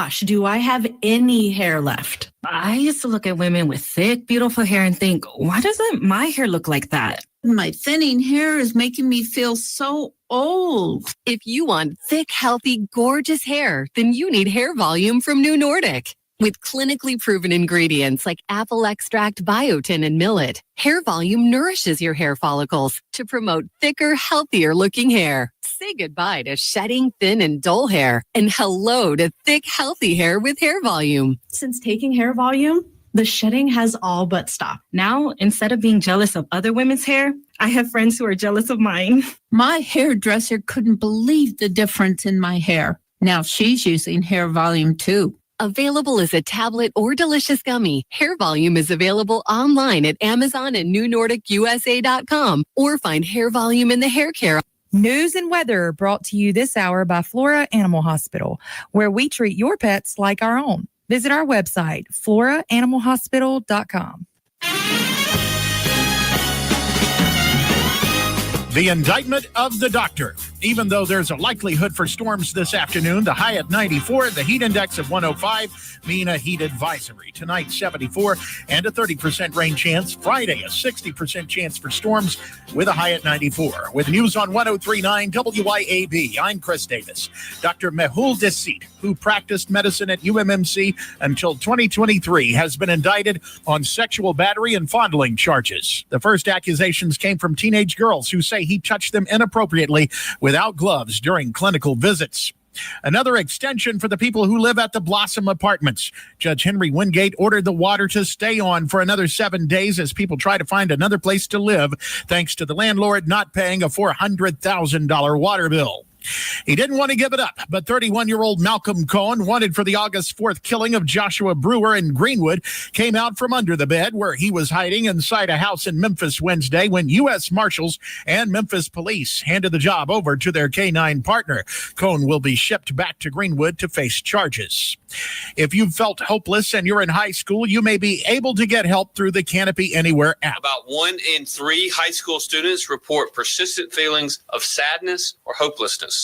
gosh, do I have any hair left? I used to look at women with thick, beautiful hair and think, why doesn't my hair look like that? My thinning hair is making me feel so old. If you want thick, healthy, gorgeous hair, then you need Hair Volume from New Nordic. With clinically proven ingredients like apple extract, biotin, and millet, Hair Volume nourishes your hair follicles to promote thicker, healthier looking hair. Say goodbye to shedding, thin, and dull hair, and hello to thick, healthy hair with Hair Volume. Since taking Hair Volume, the shedding has all but stopped. Now, instead of being jealous of other women's hair, I have friends who are jealous of mine. My hairdresser couldn't believe the difference in my hair. Now she's using Hair Volume too. Available as a tablet or delicious gummy, Hair Volume is available online at Amazon and NewNordicUSA.com, or find Hair Volume in the hair care. News and weather brought to you this hour by Flora Animal Hospital, where we treat your pets like our own. Visit our website, floraanimalhospital.com. The indictment of the doctor. Even though there's a likelihood for storms this afternoon, the high at 94, the heat index of 105 mean a heat advisory. Tonight, 74 and a 30% rain chance. Friday, a 60% chance for storms with a high at 94. With news on 103.9 WYAB, I'm Chris Davis. Dr. Mehul Desit, who practiced medicine at UMMC until 2023, has been indicted on sexual battery and fondling charges. The first accusations came from teenage girls who say he touched them inappropriately without gloves during clinical visits. Another extension for the people who live at the Blossom Apartments. Judge Henry Wingate ordered the water to stay on for another 7 days as people try to find another place to live, thanks to the landlord not paying a $400,000 water bill. He didn't want to give it up, but 31-year-old Malcolm Cohen, wanted for the August 4th killing of Joshua Brewer in Greenwood, came out from under the bed where he was hiding inside a house in Memphis Wednesday when U.S. Marshals and Memphis police handed the job over to their K-9 partner. Cohen will be shipped back to Greenwood to face charges. If you've felt hopeless and you're in high school, you may be able to get help through the Canopy Anywhere app. About 1 in 3 high school students report persistent feelings of sadness or hopelessness.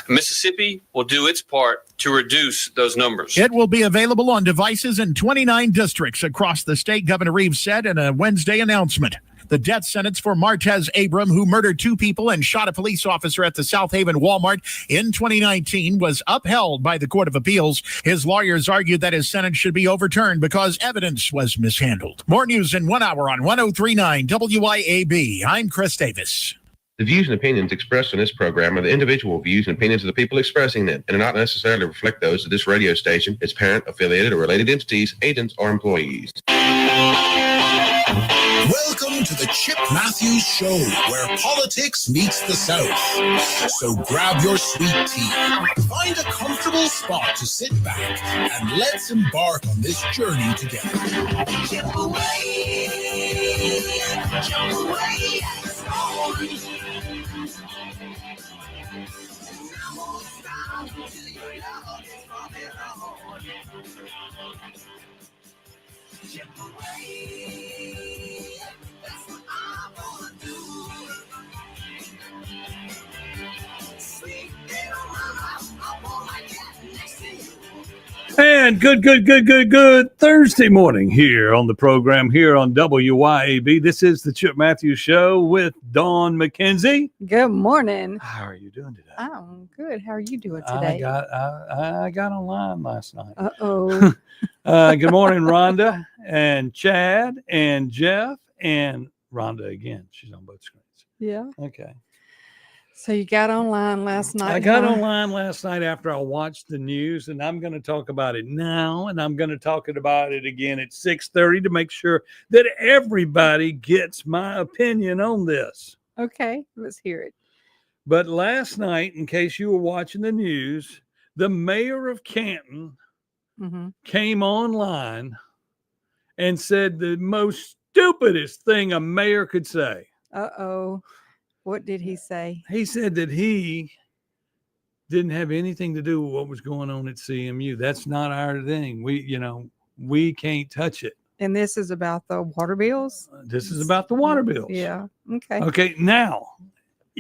Mississippi will do its part to reduce those numbers. It will be available on devices in 29 districts across the state, Governor Reeves said in a Wednesday announcement. The death sentence for Martez Abram, who murdered 2 people and shot a police officer at the South Haven Walmart in 2019, was upheld by the Court of Appeals. His lawyers argued that his sentence should be overturned because evidence was mishandled. More news in 1 hour on 103.9 WYAB. I'm Chris Davis. The views and opinions expressed on this program are the individual views and opinions of the people expressing them and do not necessarily reflect those of this radio station, its parent, affiliated, or related entities, agents, or employees. Welcome to the Chip Matthews Show, where politics meets the South. So grab your sweet tea, find a comfortable spot to sit back, and let's embark on this journey together. Chip away, jump away at the storm. Chip away, that's what I'm gonna do. Sweet little mama, I wanna get next to you. And good Thursday morning here on the program here on WYAB. This is the Chip Matthews Show with Dawn McKenzie. Good morning. How are you doing today? I'm good. How are you doing today? I got online last night. Uh-oh. Good morning, Rhonda and Chad and Jeff and Rhonda again. She's on both screens. Yeah. Okay. So you got online last night? I got online last night after I watched the news, and I'm going to talk about it now, and I'm going to talk about it again at 6:30 to make sure that everybody gets my opinion on this. Okay, let's hear it. But last night, in case you were watching the news, the mayor of Canton came online and said the most stupidest thing a mayor could say. Uh-oh. What did he say? He said that he didn't have anything to do with what was going on at CMU. That's not our thing. We can't touch it. And this is about the water bills? This is about the water bills. Yeah. Okay. Okay. Now,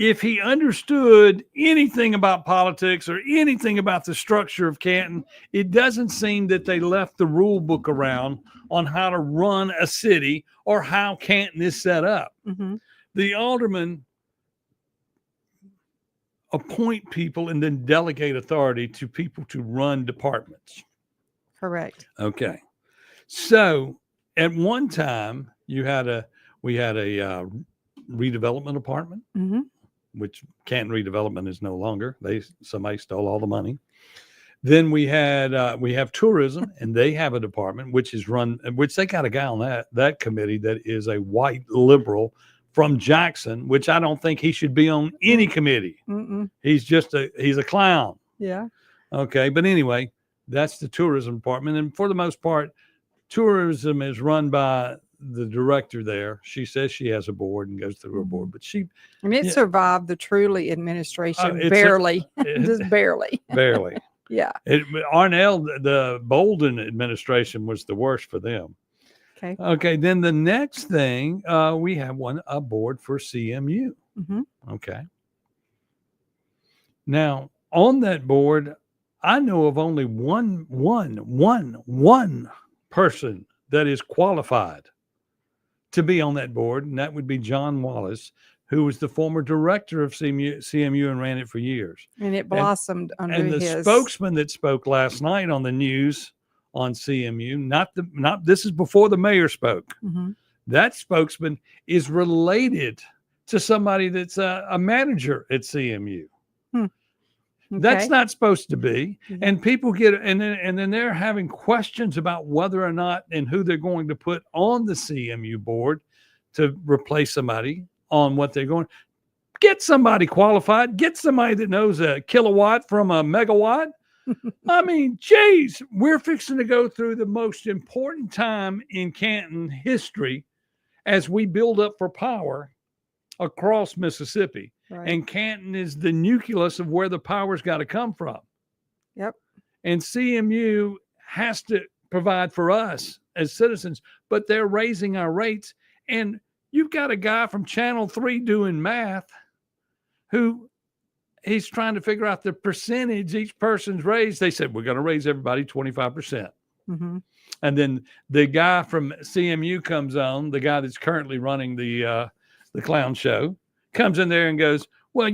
if he understood anything about politics or anything about the structure of Canton, it doesn't seem that they left the rule book around on how to run a city or how Canton is set up. Mm-hmm. The aldermen appoint people and then delegate authority to people to run departments. Correct. Okay. So at one time we had a redevelopment department, Mm-hmm. which Canton redevelopment is no longer. Somebody stole all the money. Then we have tourism, and they have a department which they got a guy on that committee that is a white liberal from Jackson, which I don't think he should be on any committee. Mm-mm. He's a clown. Yeah. Okay. But anyway, that's the tourism department. And for the most part, tourism is run by the director there. She says she has a board and goes through a board, but And it survived the Truly administration it's barely, just barely. barely. Yeah. Arnell, the Bolden administration was the worst for them. Okay. Okay. Then the next thing, we have a board for CMU. Mm-hmm. Okay. Now on that board, I know of only one person that is qualified to be on that board, and that would be John Wallace, who was the former director of CMU and ran it for years. And it blossomed under And the his spokesman that spoke last night on the news on CMU, this is before the mayor spoke. Mm-hmm. That spokesman is related to somebody that's a manager at CMU. That's Okay. not supposed to be. Mhm. And people and then they're having questions about whether or not and who they're going to put on the CMU board to replace somebody on what they're going. Get somebody qualified. Get somebody that knows a kilowatt from a megawatt. I mean, geez, we're fixing to go through the most important time in Canton history as we build up for power across Mississippi. Right. And Canton is the nucleus of where the power's got to come from. Yep. And CMU has to provide for us as citizens, but they're raising our rates. And you've got a guy from Channel 3 doing math who he's trying to figure out the percentage each person's raised. They said, we're going to raise everybody 25%. Mm-hmm. And then the guy from CMU comes on, the guy that's currently running the clown show, comes in there and goes, well,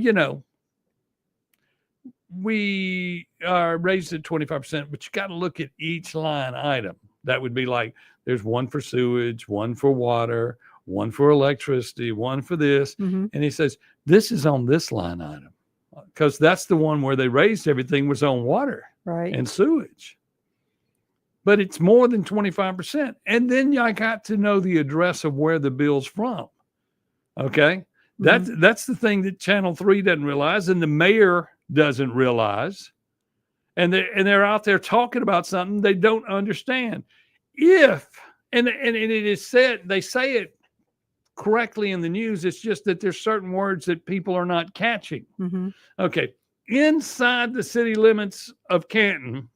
we are raised at 25%, but you got to look at each line item. That would be like, there's one for sewage, one for water, one for electricity, one for this. Mm-hmm. And he says, this is on this line item because that's the one where they raised everything was on water Right. and sewage. But it's more than 25%. And then I got to know the address of where the bill's from. Okay. That's the thing that Channel 3 doesn't realize, and the mayor doesn't realize. And they're out there talking about something they don't understand. And it is said, they say it correctly in the news. It's just that there's certain words that people are not catching. Mm-hmm. Okay. Inside the city limits of Canton,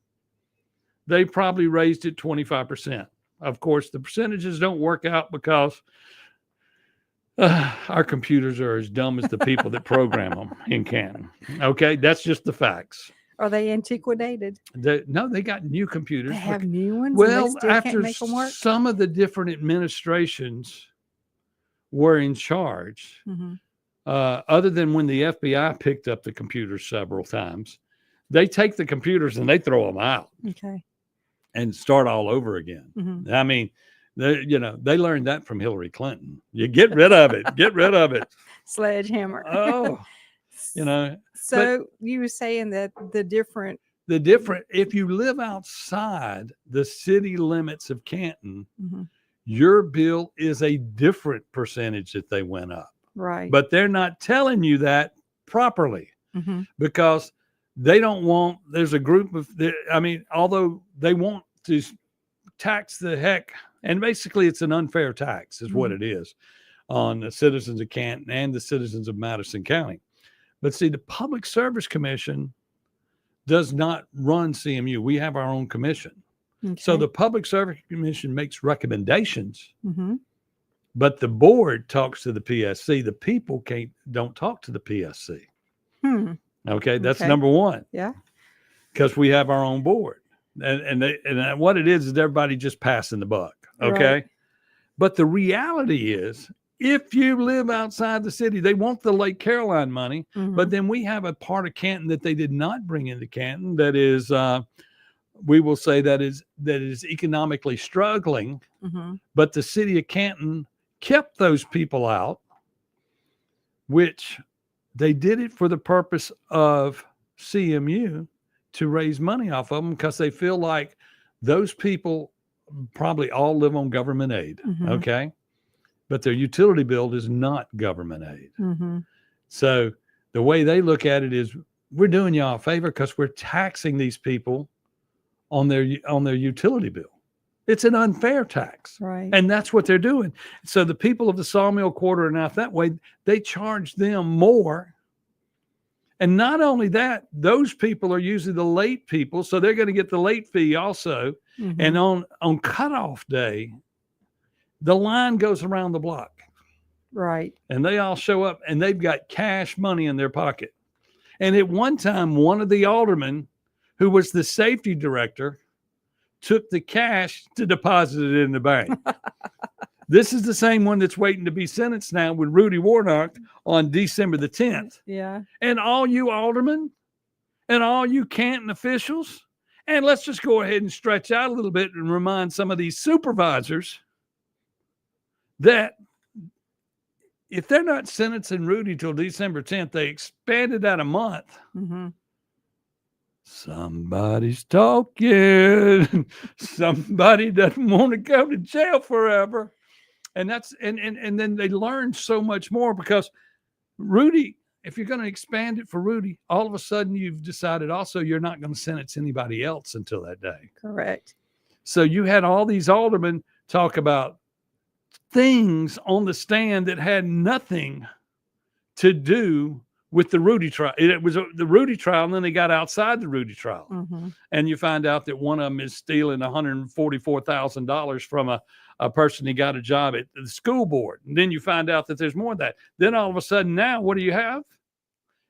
they probably raised it 25%. Of course, the percentages don't work out because our computers are as dumb as the people that program them in Canton. Okay. That's just the facts. Are they antiquated? No, they got new computers. They have new ones. Well, and they still can't after make them work? some of the different administrations were in charge, Mm-hmm. other than when the FBI picked up the computers several times, they take the computers and they throw them out Okay. and start all over again. Mm-hmm. I mean, they learned that from Hillary Clinton. You get rid of it. Get rid of it. Sledgehammer. Oh, So you were saying that if you live outside the city limits of Canton, Mhm. your bill is a different percentage that they went up. right. But they're not telling you that properly Mhm. because they don't want, there's a group of, although they want to tax the heck, and basically it's an unfair tax is what it is on the citizens of Canton and the citizens of Madison County. But see, the Public Service Commission does not run CMU. We have our own commission. So Okay. the Public Service Commission makes recommendations Mhm. but the board talks to the PSC. The people don't talk to the PSC. Okay, that's Okay. number one. Yeah. Because we have our own board, and what it is everybody just passing the buck. Okay, Right. but the reality is, if you live outside the city, they want the Lake Caroline money, but then we have a part of Canton that they did not bring into Canton. That is, we will say that is economically struggling. But the city of Canton kept those people out, which they did it for the purpose of CMU to raise money off of them, because they feel like those people probably all live on government aid. Okay. But their utility bill is not government aid. So the way they look at it is, we're doing y'all a favor because we're taxing these people on their utility bill. It's an unfair tax. Right. And that's what they're doing. So the people of the Sawmill Quarter are not that way. They charge them more. And not only that, those people are usually the late people, so they're going to get the late fee also. And on cutoff day, the line goes around the block. Right. And they all show up, and they've got cash money in their pocket. And at one time, one of the aldermen, who was the safety director, took the cash to deposit it in the bank. This is the same one that's waiting to be sentenced now with Rudy Warnock on December the 10th. Yeah. And all you aldermen and all you Canton officials, and let's just go ahead and stretch out a little bit and remind some of these supervisors that if they're not sentencing Rudy till December 10th, they expanded that a month. Somebody's talking. Somebody doesn't want to go to jail forever. And that's and then they learn so much more, because Rudy, if you're going to expand it for Rudy, all of a sudden you've decided also you're not going to sentence anybody else until that day. Correct. So you had all these aldermen talk about things on the stand that had nothing to do with the Rudy trial. It was the Rudy trial, and then they got outside the Rudy trial. And you find out that one of them is stealing $144,000 from a person he got a job at the school board. And then you find out that there's more of that. Then all of a sudden now, what do you have?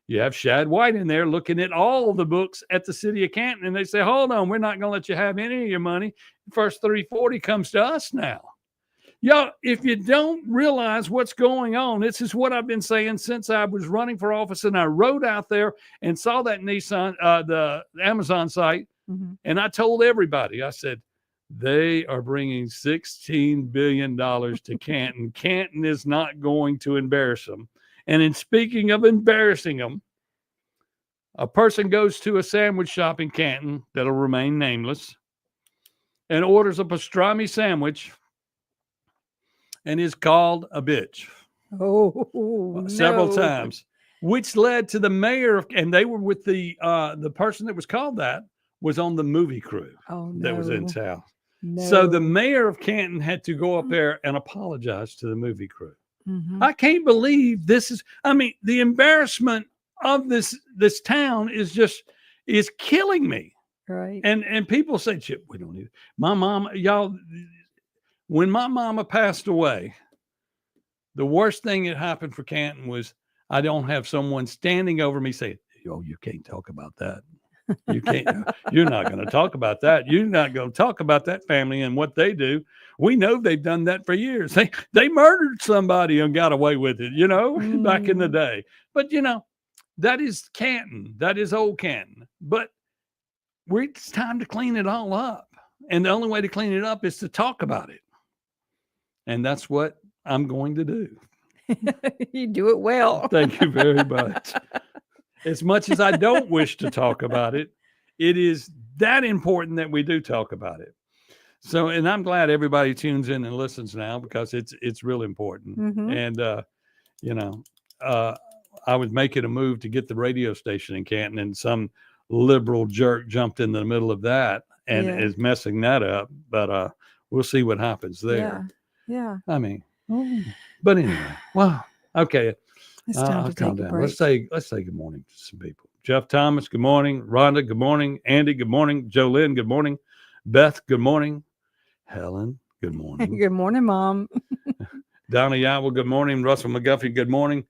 You have Shad White in there looking at all the books at the city of Canton, and they say, hold on, we're not going to let you have any of your money. First 340 comes to us now. Y'all, if you don't realize what's going on, this is what I've been saying since I was running for office, and I rode out there and saw that Nissan, the Amazon site, and I told everybody, I said, they are bringing $16 billion to Canton. Canton is not going to embarrass them. And in speaking of embarrassing them, a person goes to a sandwich shop in Canton that'll remain nameless and orders a pastrami sandwich and is called a bitch. Several times, which led to the mayor of, and they were with the person that was called that was on the movie crew that was in town. So the mayor of Canton had to go up there and apologize to the movie crew. I can't believe this is, I mean, the embarrassment of this town is killing me. Right. And people say, Chip, we don't need it. My mom, y'all, when my mama passed away, the worst thing that happened for Canton was I don't have someone standing over me saying, oh, you can't talk about that. You can't, you're not going to talk about that. You're not going to talk about that family and what they do. We know they've done that for years. They murdered somebody and got away with it, back in the day. But, that is Canton. That is old Canton. But it's time to clean it all up. And the only way to clean it up is to talk about it. And that's what I'm going to do. You do it well. Thank you very much. As much as I don't wish to talk about it, it is that important that we do talk about it. So, and I'm glad everybody tunes in and listens now, because it's real important. And, I was making a move to get the radio station in Canton, and some liberal jerk jumped in the middle of that and is messing that up. But we'll see what happens there. Yeah. I mean, but anyway, wow. Okay. It's time to calm take a down. break. Let's say good morning to some people. Jeff Thomas, good morning. Rhonda, good morning. Andy, good morning. Jolynn, good morning. Beth, good morning. Helen, good morning. Good morning, Mom. Donna Yowell, good morning. Russell McGuffey, good morning.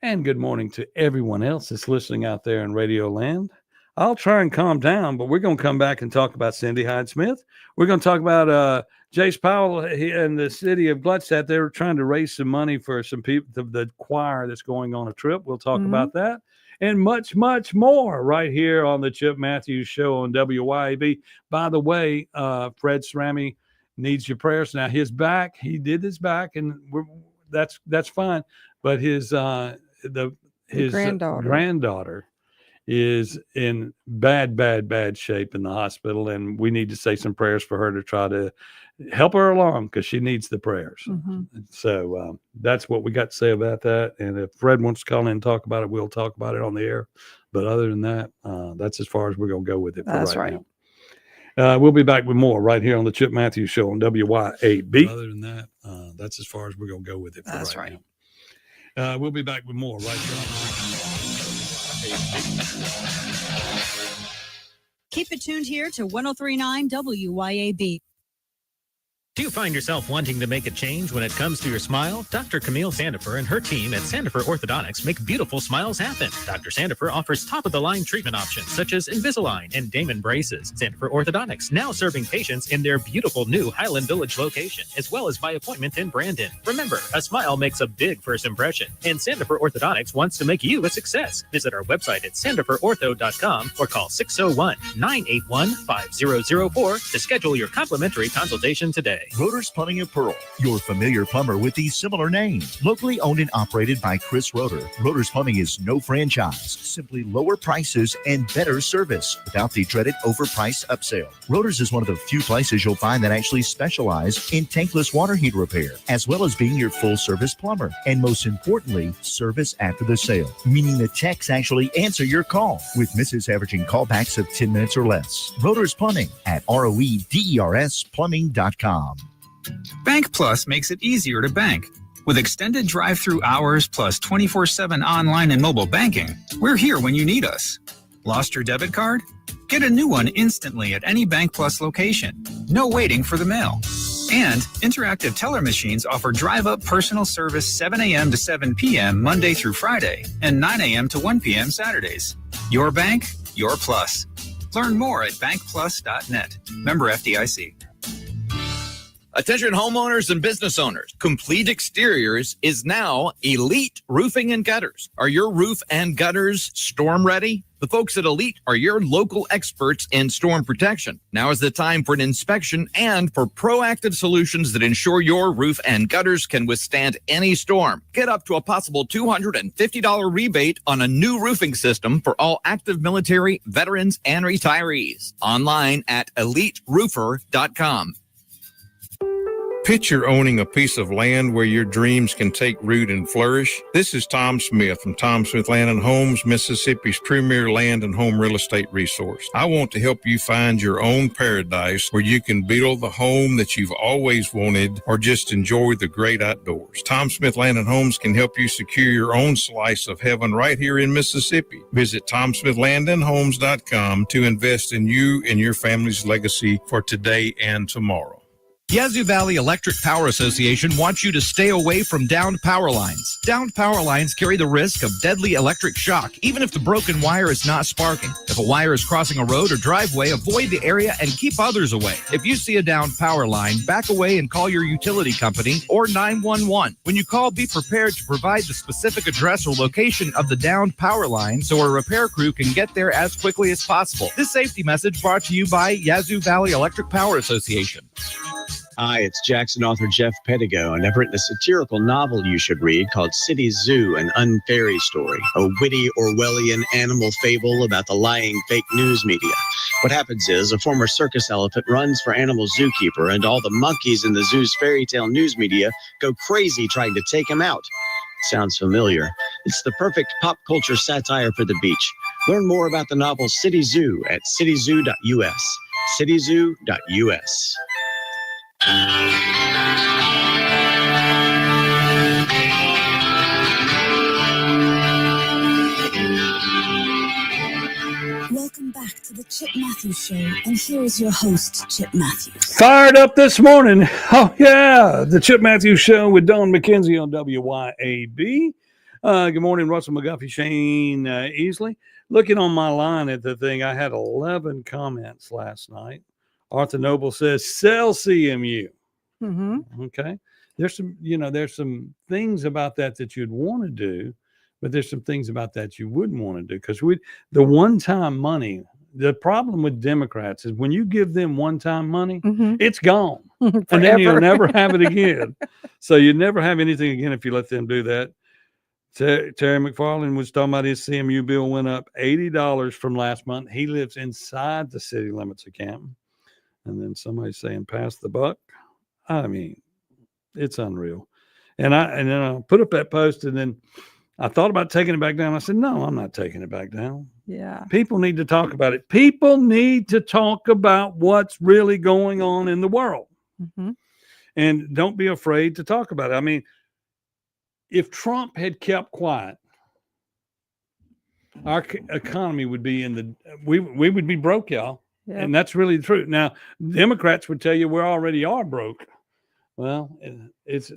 And good morning to everyone else that's listening out there in Radio Land. I'll try and calm down, but we're going to come back and talk about Cindy Hyde-Smith. We're going to talk about Jace Powell and the city of Gluckstadt. They're trying to raise some money for some people, the choir that's going on a trip. We'll talk about that and much, much more right here on the Chip Matthews Show on WYAB. By the way, Fred Cerami needs your prayers. Now, his back, he did his back, and that's fine. But his granddaughter is in bad shape in the hospital, and we need to say some prayers for her to try to help her along because she needs the prayers. So that's what we got to say about that. And if Fred wants to call in and talk about it, we'll talk about it on the air. But other than that, that's as far as we're going to go with it. That's right. Now. We'll be back with more right here on the Chip Matthews Show on WYAB. Other than that, that's as far as we're going to go with it. That's right. Now. We'll be back with more right here on Keep it tuned here to 103.9 WYAB. Do you find yourself wanting to make a change when it comes to your smile? Dr. Camille Sandifer and her team at Sandifer Orthodontics make beautiful smiles happen. Dr. Sandifer offers top-of-the-line treatment options such as Invisalign and Damon braces. Sandifer Orthodontics now serving patients in their beautiful new Highland Village location, as well as by appointment in Brandon. Remember, a smile makes a big first impression, and Sandifer Orthodontics wants to make you a success. Visit our website at sandiferortho.com or call 601-981-5004 to schedule your complimentary consultation today. Rotor's Plumbing and Pearl, your familiar plumber with these similar names. Locally owned and operated by Chris Rotor, Rotor's Plumbing is no franchise, simply lower prices and better service without the dreaded overpriced upsell. Rotor's is one of the few places you'll find that actually specialize in tankless water heater repair, as well as being your full-service plumber. And most importantly, service after the sale, meaning the techs actually answer your call, with misses averaging callbacks of 10 minutes or less. Rotor's Plumbing at ROEDERSplumbing.com. Bank Plus makes it easier to bank. With extended drive-through hours plus 24/7 online and mobile banking, we're here when you need us. Lost your debit card? Get a new one instantly at any Bank Plus location. No waiting for the mail. And interactive teller machines offer drive-up personal service 7 a.m. to 7 p.m. Monday through Friday and 9 a.m. to 1 p.m. Saturdays. Your bank, your plus. Learn more at bankplus.net. Member FDIC. Attention homeowners and business owners. Complete Exteriors is now Elite Roofing and Gutters. Are your roof and gutters storm ready? The folks at Elite are your local experts in storm protection. Now is the time for an inspection and for proactive solutions that ensure your roof and gutters can withstand any storm. Get up to a possible $250 rebate on a new roofing system for all active military, veterans, and retirees. Online at EliteRoofer.com. Picture owning a piece of land where your dreams can take root and flourish. This is Tom Smith from Tom Smith Land and Homes, Mississippi's premier land and home real estate resource. I want to help you find your own paradise where you can build the home that you've always wanted or just enjoy the great outdoors. Tom Smith Land and Homes can help you secure your own slice of heaven right here in Mississippi. Visit TomSmithLandandHomes.com to invest in you and your family's legacy for today and tomorrow. Yazoo Valley Electric Power Association wants you to stay away from downed power lines. Downed power lines carry the risk of deadly electric shock, even if the broken wire is not sparking. If a wire is crossing a road or driveway, avoid the area and keep others away. If you see a downed power line, back away and call your utility company or 911. When you call, be prepared to provide the specific address or location of the downed power line so a repair crew can get there as quickly as possible. This safety message brought to you by Yazoo Valley Electric Power Association. Hi, it's Jackson author Jeff Pettigo, and I've written a satirical novel you should read called City Zoo, an Unfairy Story, a witty Orwellian animal fable about the lying fake news media. What happens is a former circus elephant runs for animal zookeeper, and all the monkeys in the zoo's fairy tale news media go crazy trying to take him out. Sounds familiar. It's the perfect pop culture satire for the beach. Learn more about the novel City Zoo at cityzoo.us. cityzoo.us. Welcome back to to the Chip Matthews Show, and here is your host, Chip Matthews. Fired up this morning. Oh, yeah. The Chip Matthews Show with Dawn McKenzie on WYAB. Good morning, Russell McGuffey, Shane Easley. Looking on my line at the thing, I had 11 comments last night. Arthur Noble says, sell CMU. Mm-hmm. Okay. There's some things about that you'd want to do, but there's some things about that you wouldn't want to do, because the one-time money, the problem with Democrats is when you give them one-time money, it's gone. And then you'll never have it again. So you never have anything again if you let them do that. Terry McFarland was talking about his CMU bill went up $80 from last month. He lives inside the city limits of Canton. And then somebody's saying, pass the buck. I mean, it's unreal. And then I put up that post, and then I thought about taking it back down. I said, no, I'm not taking it back down. Yeah. People need to talk about it. People need to talk about what's really going on in the world. Mm-hmm. And don't be afraid to talk about it. I mean, if Trump had kept quiet, our economy would be we would be broke, y'all. Yep. And that's really the truth. Now, Democrats would tell you we already are broke. Well, it's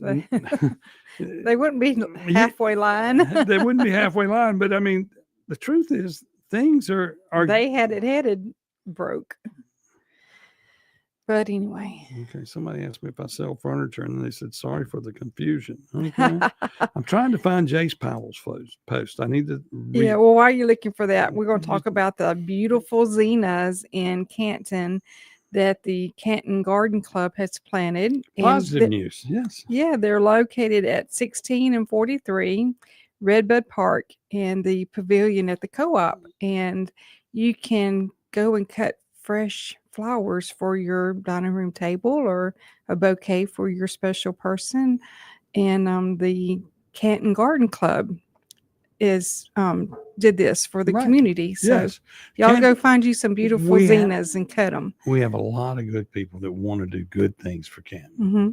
they wouldn't be halfway line. They wouldn't be halfway line, but I mean, the truth is things are they had it headed broke. But anyway. Okay, somebody asked me if I sell furniture, and they said, sorry for the confusion. Okay. I'm trying to find Jace Powell's post. I need to Yeah, well, while you're looking for that, we're going to talk about the beautiful zinnias in Canton that the Canton Garden Club has planted. Positive news, yes. Yeah, they're located at 16 and 43 Redbud Park and the pavilion at the co-op. And you can go and cut fresh flowers for your dining room table or a bouquet for your special person. And the Canton Garden Club did this for the community. So yes. Y'all go find you some beautiful zinnias and cut them. We have a lot of good people that want to do good things for Canton. Mm-hmm.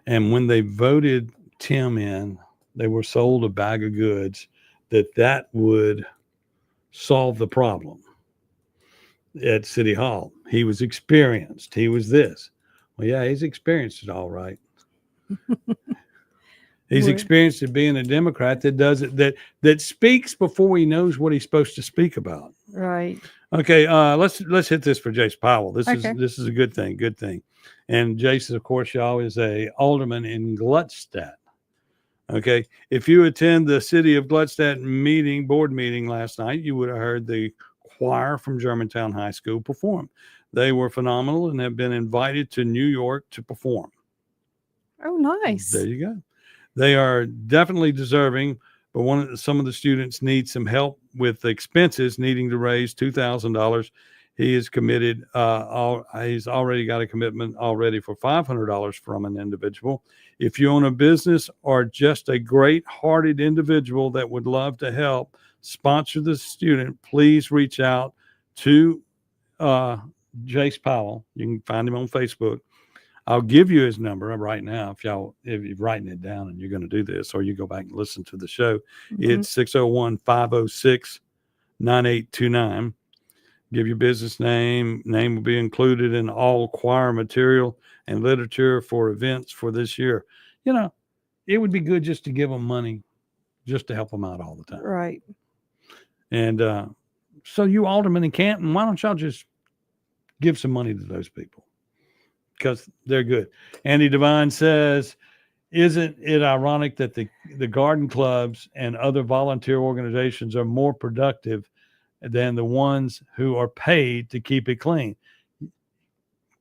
And when they voted Tim in, they were sold a bag of goods that would solve the problem at City Hall. He was experienced. He was this. Well, yeah, he's experienced it all right. He's experienced at being a Democrat that does it, that speaks before he knows what he's supposed to speak about. Right. Okay, let's hit this for Jace Powell. This is a good thing. Good thing. And Jace, of course, y'all is a alderman in Gluckstadt. Okay, if you attend the City of Gluckstadt board meeting last night, you would have heard the choir from Germantown High School perform. They were phenomenal and have been invited to New York to perform. Oh, nice. There you go. They are definitely deserving, but some of the students need some help with the expenses, needing to raise $2,000. He is committed. He's already got a commitment already for $500 from an individual. If you own a business or just a great-hearted individual that would love to help sponsor the student, please reach out to Jace Powell. You can find him on Facebook. I'll give you his number right now if you're writing it down and you're going to do this, or you go back and listen to the show. Mm-hmm. It's 601-506-9829. Give your business name. Name will be included in all choir material and literature for events for this year. You know, it would be good just to give them money just to help them out all the time. Right. And so you aldermen in Canton, why don't y'all just give some money to those people? Because they're good. Andy Devine says, isn't it ironic that the garden clubs and other volunteer organizations are more productive than the ones who are paid to keep it clean?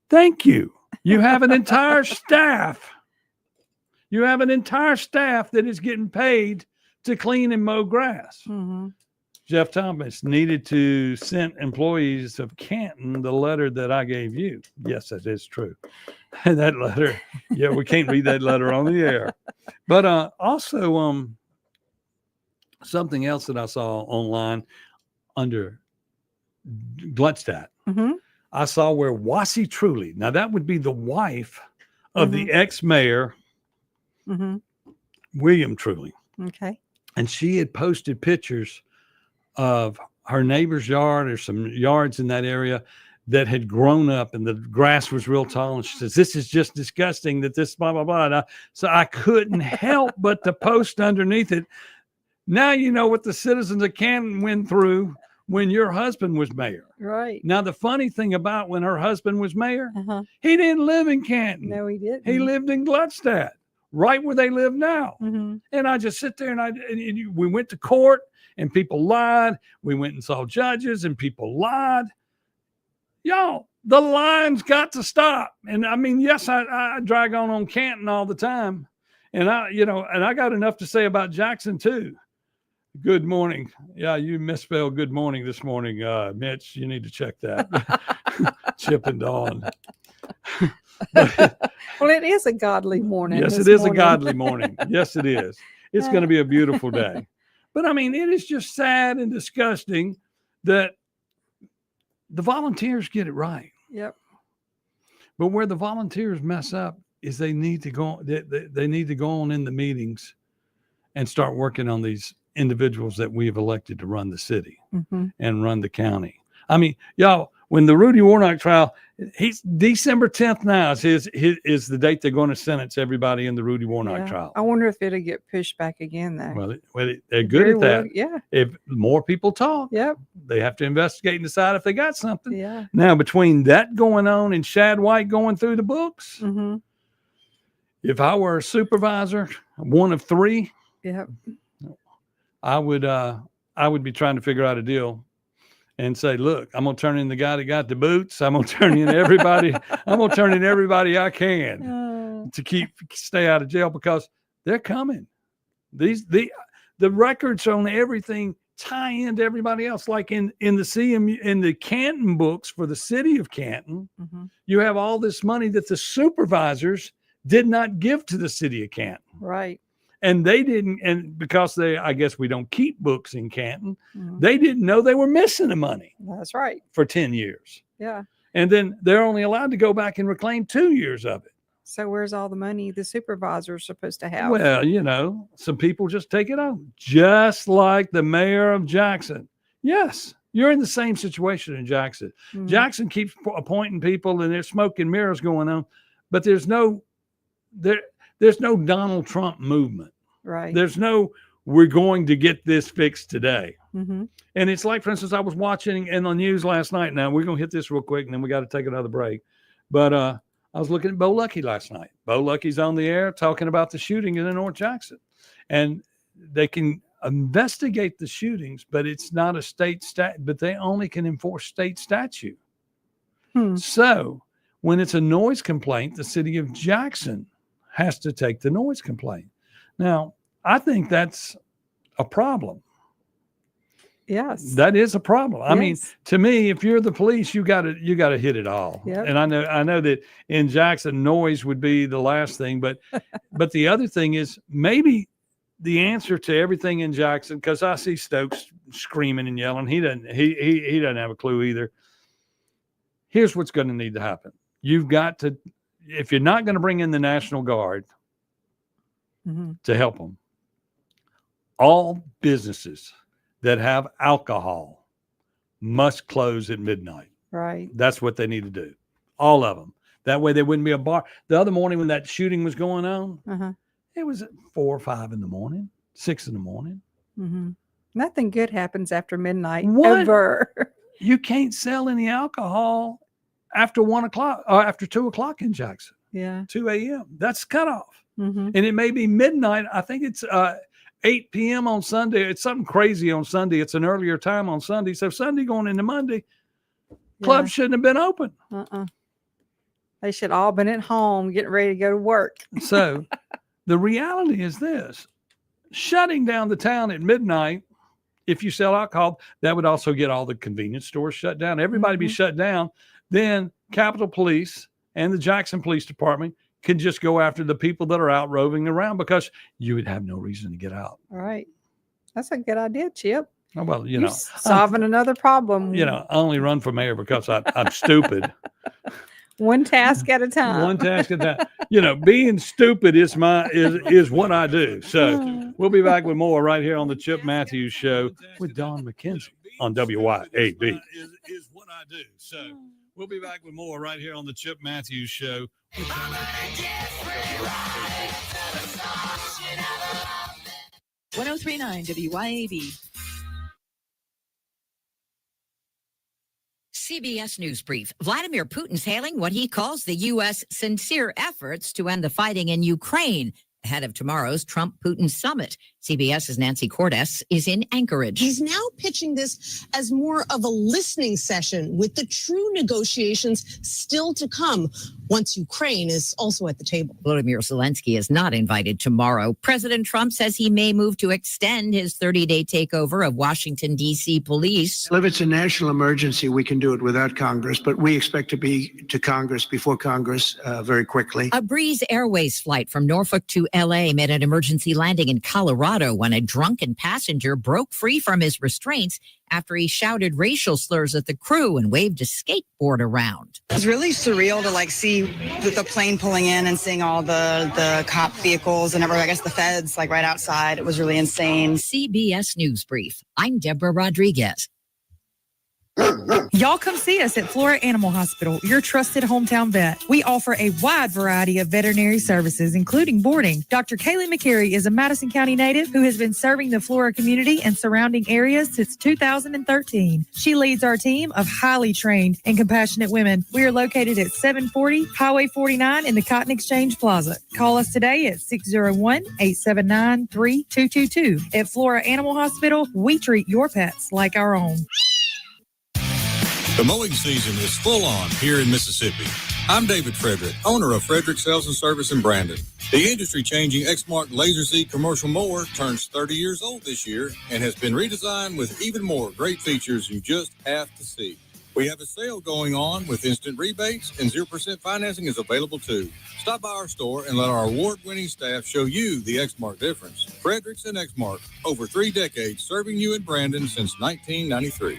Thank you. You have an entire staff. You have an entire staff that is getting paid to clean and mow grass. Mm-hmm. Jeff Thomas needed to send employees of Canton the letter that I gave you. Yes, that is true. That letter. Yeah, we can't read that letter on the air. But also something else that I saw online under Gluckstadt. Mm-hmm. I saw where Wassy Truly, now that would be the wife of the ex-mayor, William Truly. Okay. And she had posted pictures of her neighbor's yard or some yards in that area that had grown up and the grass was real tall. And she says, this is just disgusting that this blah, blah, blah. So I couldn't help but to post underneath it. Now you know what the citizens of Canton went through when your husband was mayor. Right. Now, the funny thing about when her husband was mayor, he didn't live in Canton. No, he didn't. He lived in Gluckstadt, right where they live now. Mm-hmm. And I just sit there and we went to court and people lied. We went and saw judges and people lied. Y'all, the line's got to stop. And I mean, yes, I drag on Canton all the time. And I got enough to say about Jackson too. Good morning. Yeah, you misspelled good morning this morning, Mitch. You need to check that. Chip and Dawn. Well, it is a godly morning. Yes, it is a godly morning. Yes, it is. It's going to be a beautiful day. But I mean, it is just sad and disgusting that the volunteers get it right. Yep. But where the volunteers mess up is they need to go. They need to go on in the meetings and start working on these individuals that we've elected to run the city and run the county. I mean, y'all, when the Rudy Warnock trial, he's December 10th now is the date they're going to sentence everybody in the Rudy Warnock trial. I wonder if it'll get pushed back again though. Well, they're good at that. Yeah. If more people talk, yep, they have to investigate and decide if they got something. Yeah. Now, between that going on and Shad White going through the books, if I were a supervisor, one of three, yep, I would be trying to figure out a deal and say, look, I'm going to turn in the guy that got the boots. I'm going to turn in everybody. I'm going to turn in everybody I can to stay out of jail because they're coming. The records on everything tie into everybody else. Like in the CMU, in the Canton books for the city of Canton, you have all this money that the supervisors did not give to the city of Canton. Right. And they didn't, and because I guess we don't keep books in Canton, they didn't know they were missing the money. That's right. For 10 years. Yeah. And then they're only allowed to go back and reclaim 2 years of it. So where's all the money the supervisor is supposed to have? Well, some people just take it on, just like the mayor of Jackson. Yes, you're in the same situation in Jackson. Jackson keeps appointing people and there's smoke and mirrors going on, but there's no Donald Trump movement. Right. There's no, we're going to get this fixed today. Mm-hmm. And it's like, for instance, I was watching in the news last night. Now we're going to hit this real quick and then we got to take another break. But I was looking at Bo Luckey last night. Bo Lucky's on the air talking about the shooting in North Jackson. And they can investigate the shootings, but it's not a state but they only can enforce state statute. So when it's a noise complaint, the city of Jackson has to take the noise complaint. Now, I think that's a problem. Yes. That is a problem. I mean, to me, if you're the police, you got to hit it all. Yep. And I know that in Jackson, noise would be the last thing, but the other thing is maybe the answer to everything in Jackson, because I see Stokes screaming and yelling. He doesn't have a clue either. Here's what's going to need to happen. You've got to, if you're not going to bring in the National Guard to help them, all businesses that have alcohol must close at midnight. Right. That's what they need to do. All of them. That way there wouldn't be a bar. The other morning when that shooting was going on, it was at 4 or 5 in the morning, 6 in the morning. Nothing good happens after midnight ever. You can't sell any alcohol after 1 o'clock or after 2 o'clock in Jackson. Yeah. 2 a.m. That's cutoff. And it may be midnight. I think it's 8 p.m. on Sunday. It's something crazy on Sunday. It's an earlier time on Sunday. So Sunday going into Monday, clubs shouldn't have been open. They should all been at home getting ready to go to work. So the reality is this: shutting down the town at midnight, if you sell alcohol, that would also get all the convenience stores shut down. Everybody be shut down. Then Capitol Police and the Jackson Police Department can just go after the people that are out roving around because you would have no reason to get out. All right. That's a good idea, Chip. Oh, well, You're solving another problem. I only run for mayor because I'm stupid. One task at a time. One task at a time. Being stupid is what I do. So we'll be back with more right here on the Chip Matthews Show with Don McKenzie on WYAB. Is what I do. So we'll be back with more right here on the Chip Matthews Show. 1039 WYAB. CBS News Brief. Vladimir Putin's hailing what he calls the U.S. sincere efforts to end the fighting in Ukraine ahead of tomorrow's Trump-Putin summit. CBS's Nancy Cordes is in Anchorage. He's now pitching this as more of a listening session with the true negotiations still to come once Ukraine is also at the table. Volodymyr Zelensky is not invited tomorrow. President Trump says he may move to extend his 30-day takeover of Washington, D.C. police. Well, if it's a national emergency, we can do it without Congress, but we expect to be to Congress before Congress very quickly. A Breeze Airways flight from Norfolk to L.A. made an emergency landing in Colorado when a drunken passenger broke free from his restraints after he shouted racial slurs at the crew and waved a skateboard around. It was really surreal to see the plane pulling in and seeing all the cop vehicles and I guess the feds right outside. It was really insane. CBS News Brief. I'm Deborah Rodriguez. Y'all come see us at Flora Animal Hospital, your trusted hometown vet. We offer a wide variety of veterinary services, including boarding. Dr. Kaylee McCary is a Madison County native who has been serving the Flora community and surrounding areas since 2013. She leads our team of highly trained and compassionate women. We are located at 740 Highway 49 in the Cotton Exchange Plaza. Call us today at 601-879-3222. At Flora Animal Hospital, we treat your pets like our own. The mowing season is full on here in Mississippi. I'm David Frederick, owner of Frederick Sales and Service in Brandon. The industry-changing Exmark Laser Z commercial mower turns 30 years old this year and has been redesigned with even more great features you just have to see. We have a sale going on with instant rebates and 0% financing is available too. Stop by our store and let our award-winning staff show you the Exmark difference. Fredericks and Exmark, over 3 decades serving you in Brandon since 1993.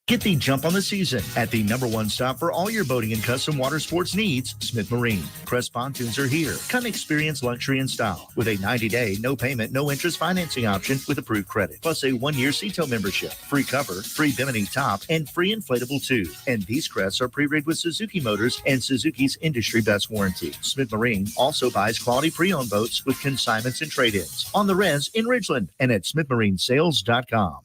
Get the jump on the season at the #1 stop for all your boating and custom water sports needs, Smith Marine. Crest pontoons are here. Come experience luxury and style with a 90-day, no payment, no interest financing option with approved credit, plus a 1-year Seato membership, free cover, free Bimini top, and free inflatable tube. And these crests are pre-rigged with Suzuki motors and Suzuki's industry best warranty. Smith Marine also buys quality pre-owned boats with consignments and trade-ins on the res in Ridgeland and at smithmarinesales.com.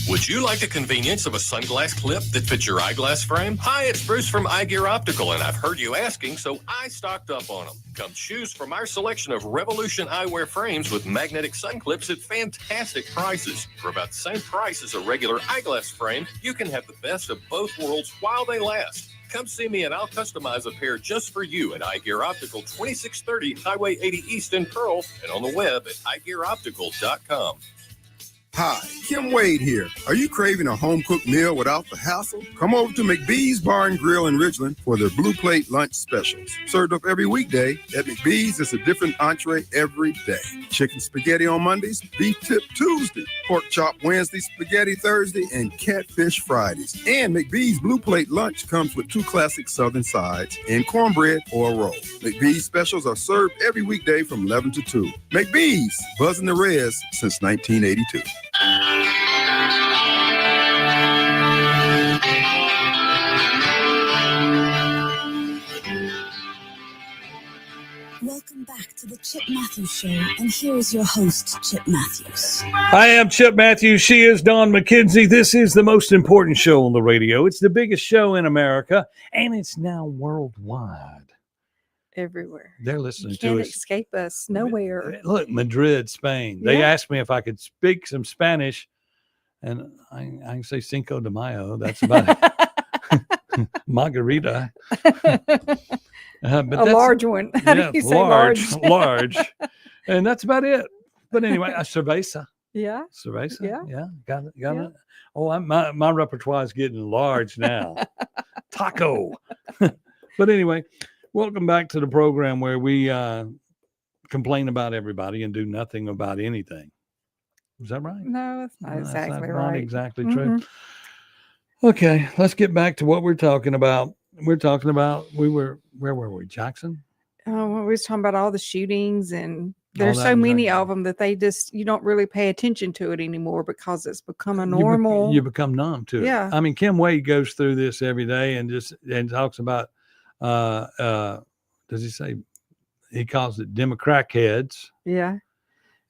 Would you like the convenience of a sunglass clip that fits your eyeglass frame? Hi, it's Bruce from Eye Gear Optical, and I've heard you asking, so I stocked up on them. Come choose from our selection of Revolution eyewear frames with magnetic sun clips at fantastic prices. For about the same price as a regular eyeglass frame, you can have the best of both worlds while they last. Come see me and I'll customize a pair just for you at Eye Gear Optical, 2630 Highway 80 East in Pearl, and on the web at eyegearoptical.com. Hi, Kim Wade here. Are you craving a home-cooked meal without the hassle? Come over to McBee's Bar and Grill in Ridgeland for their Blue Plate lunch specials. Served up every weekday, at McBee's is a different entree every day. Chicken spaghetti on Mondays, beef tip Tuesday, pork chop Wednesday, spaghetti Thursday, and catfish Fridays. And McBee's Blue Plate lunch comes with 2 classic southern sides and cornbread or a roll. McBee's specials are served every weekday from 11 to 2. McBee's, buzzing the res since 1982. Welcome back to the Chip Matthews Show, and here is your host, Chip Matthews. I am Chip Matthews. She is Dawn McKenzie. This is the most important show on the radio. It's the biggest show in America, and it's now worldwide. Everywhere. They're listening You to can't us. escape us nowhere. Look, Madrid, Spain. They Yeah. asked me if I could speak some Spanish, and I can say Cinco de Mayo. That's about it. Margarita. But A large one. How do you say large? large. And that's about it. But anyway, a cerveza. Yeah. Cerveza. Yeah. Yeah. Got it. Oh, my repertoire is getting large now. Taco. But anyway, welcome back to the program where we complain about everybody and do nothing about anything. Is that right? No, that's not No, exactly that's right. Not exactly true. Okay, let's get back to what we're talking about. We're talking about where were we? Jackson? We was talking about all the shootings and There's that so many anxiety. of them that you don't really pay attention to it anymore because it's become a You normal. you become numb to it. Yeah. I mean, Kim Wade goes through this every day and talks about, does he say, he calls it Democrat heads. Yeah.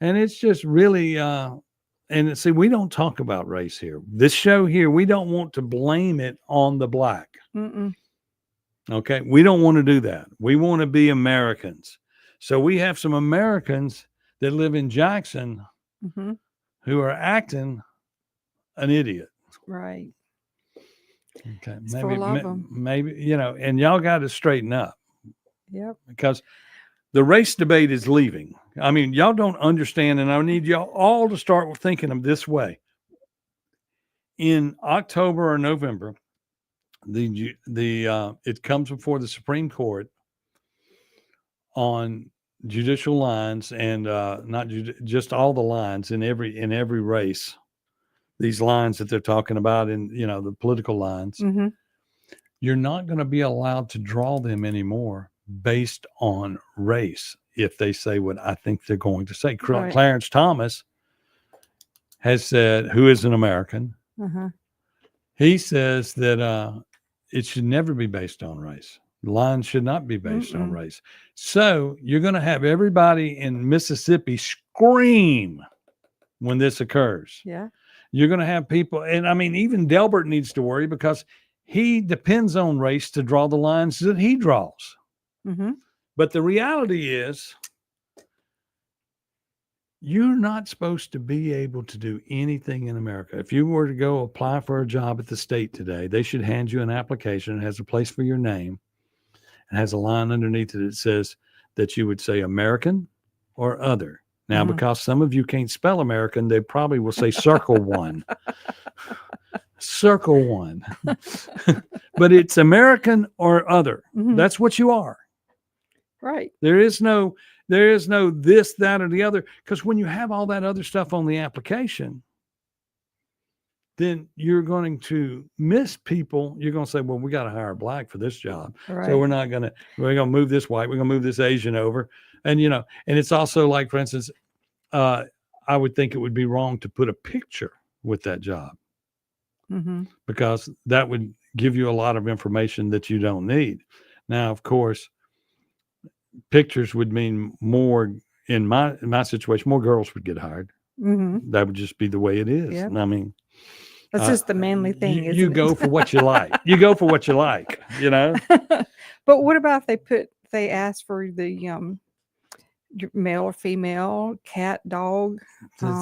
And it's just really, and see, we don't talk about race here. This show here, we don't want to blame it on the black. Mm-mm. Okay. We don't want to do that. We want to be Americans. So we have some Americans that live in Jackson Mm-hmm. who are acting an idiot. Right. Okay. It's full of 'em. Maybe, and y'all got to straighten up Yep. because the race debate is leaving. I mean, y'all don't understand, and I need y'all all to start thinking of this way. In October or November, it comes before the Supreme Court on judicial lines and just all the lines in every race. These lines that they're talking about in the political lines, Mm-hmm. you're not going to be allowed to draw them anymore based on race if they say what I think they're going to say. Right. Clarence Thomas has said, who is an American, Uh-huh. he says that it should never be based on race. Lines should not be based on race. So you're going to have everybody in Mississippi scream when this occurs. Yeah. You're going to have people, and I mean, even Delbert needs to worry because he depends on race to draw the lines that he draws. Mm-hmm. But the reality is, you're not supposed to be able to do anything in America. If you were to go apply for a job at the state today, they should hand you an application. It has a place for your name and has a line underneath it that says that you would say American or other. Now, because some of you can't spell American, they probably will say circle one. Circle one. But it's American or other. Mhm. That's what you are. Right. There is no this, that, or the other. Because when you have all that other stuff on the application, then you're going to miss people. You're going to say, well, we got to hire a black for this job. Right. So we're going to move this white. We're going to move this Asian over. And, and it's also like, for instance, I would think it would be wrong to put a picture with that job Mm-hmm. because that would give you a lot of information that you don't need. Now, of course, pictures would mean more in my situation, more girls would get hired. Mm-hmm. That would just be the way it is. Yep. I mean, That's just the manly thing. you isn't go it? for what you like. You go for what you like, But what about if they ask for the male or female, cat, dog?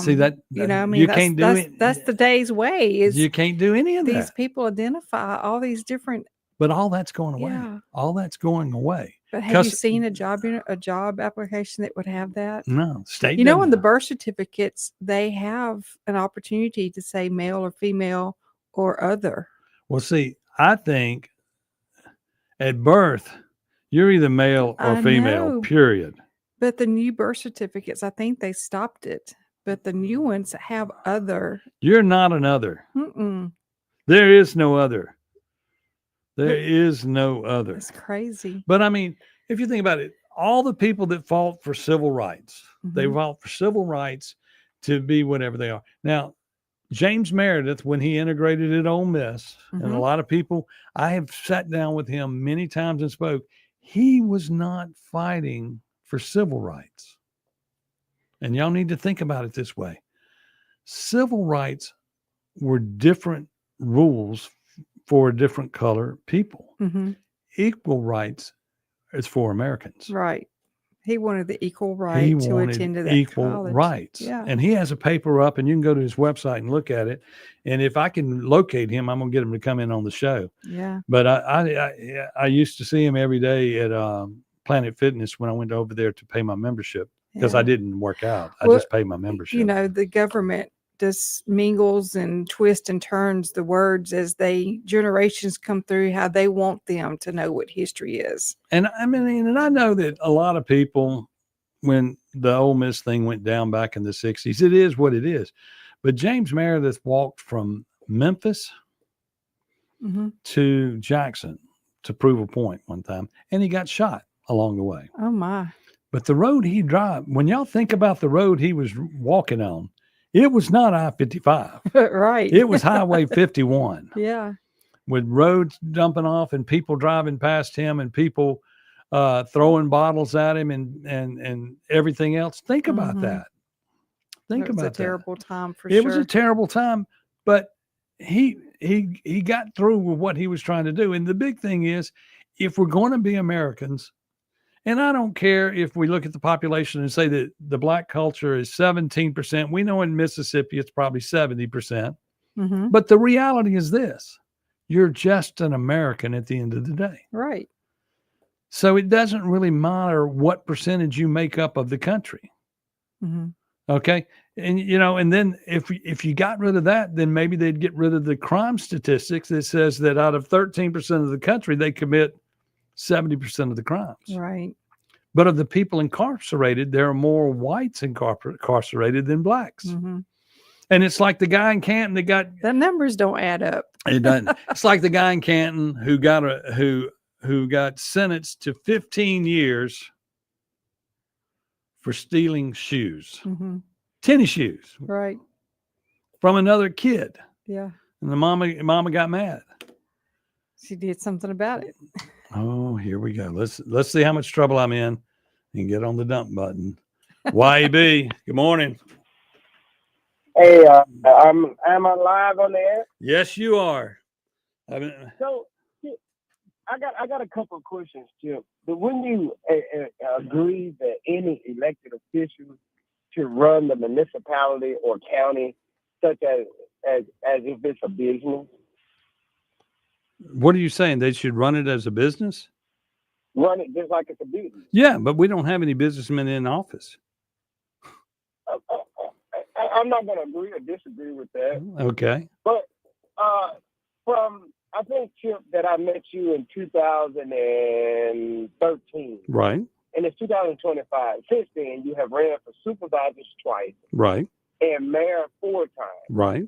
See that I mean, you can't do it. That's the day's way. Is You can't do any of these that. people identify all these different? But all that's going away. Yeah. All that's going away. But have you 'Cause- seen a job application that would have that? No, state. You know, doesn't. on the birth certificates, they have an opportunity to say male or female or other. Well, see, I think at birth, you're either male or I female, know. period. But the new birth certificates, I think they stopped it. But the new ones have other. You're not an other. Mm-mm. There is no other. There is no other. It's crazy. But I mean, if you think about it, all the people that fought for civil rights, they Mhm. fought for civil rights to be whatever they are. Now, James Meredith, when he integrated at Ole Miss, and a Mhm. lot of people, I have sat down with him many times and spoke, he was not fighting for civil rights. And y'all need to think about it this way. Civil rights were different rules for different color people. Mm-hmm. Equal rights is for Americans. Right. He wanted the equal He right to wanted attend to that equal college. rights. Yeah. And he has a paper up, and you can go to his website and look at it. And if I can locate him, I'm going to get him to come in on the show. Yeah. But I used to see him every day at Planet Fitness when I went over there to pay my membership because Yeah. I didn't work out. I Well, just paid my membership. You know, the government just mingles and twists and turns the words as generations come through, how they want them to know what history is. And I mean, and I know that a lot of people, when the Ole Miss thing went down back in the 60s, it is what it is. But James Meredith walked from Memphis Mm-hmm. to Jackson to prove a point one time, and he got shot along the way. Oh my. But the road he drive, when y'all think about the road he was walking on, it was not I-55. Right. It was Highway 51 Yeah. with roads dumping off and people driving past him and people throwing bottles at him and everything else. Think about that. Think It was about a that. terrible time for It sure. was a terrible time, but he got through with what he was trying to do. And the big thing is, if we're going to be Americans, and I don't care if we look at the population and say that the black culture is 17%. We know in Mississippi it's probably 70%. Mhm. But the reality is this: you're just an American at the end of the day. Right. So it doesn't really matter what percentage you make up of the country. Mhm. Okay. And, and then if you got rid of that, then maybe they'd get rid of the crime statistics that says that out of 13% of the country, they commit 70% of the crimes. Right. But of the people incarcerated, there are more whites incarcerated than blacks. Mhm. And it's like the guy in Canton that got, The numbers don't add up. it doesn't. It's like the guy in Canton who got sentenced to 15 years for stealing shoes, Mhm. tennis shoes Right. from another kid. Yeah. And the mama got mad. She did something about it. Oh, here we go. Let's see how much trouble I'm in and get on the dump button. YAB, good morning. Hey, am I live on the air? Yes, you are. So, I got a couple of questions, Chip. But wouldn't you agree that any elected official should run the municipality or county such as if it's a business? What are you saying? They should run it as a business? Run it just like it's a business. Yeah, but we don't have any businessmen in office. I'm not going to agree or disagree with that. Okay. But I think, Chip, that I met you in 2013. Right. And it's 2025. Since then, you have ran for supervisors twice Right. and mayor 4 times. Right.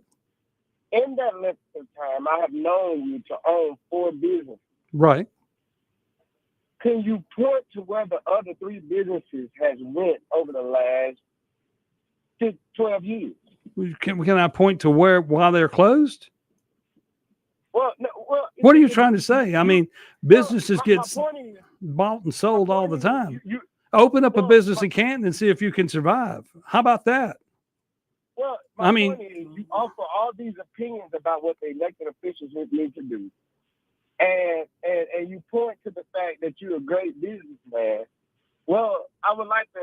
In that length of time, I have known you to own 4 businesses. Right. Can you point to where the other 3 businesses has went over the last 12 years? Can I point to why they're closed? Well, no, What are you trying to say? I mean, businesses get my point is, bought and sold all the time. Open up a business in Canton and see if you can survive. How about that? well, I mean- point is, you offer all these opinions about what the elected officials need to do. And you point to the fact that you're a great businessman. Well, I would like to,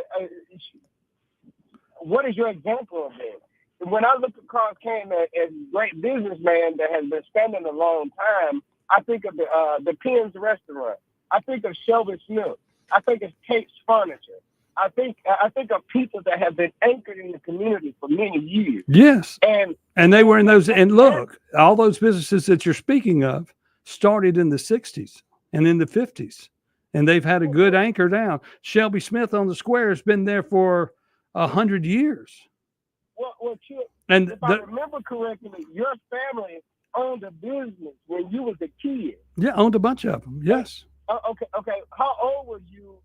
what is your example of that? When I look across Canton as a great businessman that has been spending a long time, I think of the Penn's restaurant. I think of Shelby Smith. I think of Kate's Furniture. I think of people that have been anchored in the community for many years. Yes. And they were in those. And look, all those businesses that you're speaking of started in the 60s and in the 50s. And they've had a good anchor down. Shelby Smith on the square has been there for 100 years. Well, Chip, And if I remember correctly, your family owned a business when you was a kid. Yeah, owned a bunch of them. Yes. Okay. How old were you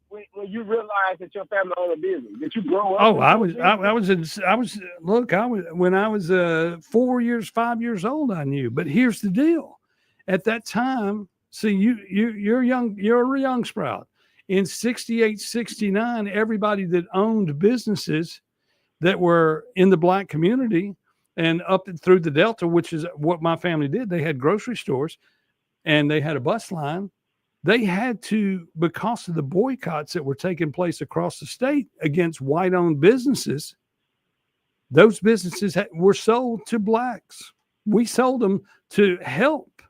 when you realized that your family owned a business? Did you grow up? Oh, with I your was business? when I was 5 years old, I knew. But here's the deal. At that time, see, you're young, you're a young sprout. In 68, 69, everybody that owned businesses that were in the black community and up through the Delta, which is what my family did. They had grocery stores and they had a bus line. They had to, because of the boycotts that were taking place across the state against white-owned businesses, those businesses were sold to blacks. We sold them to help,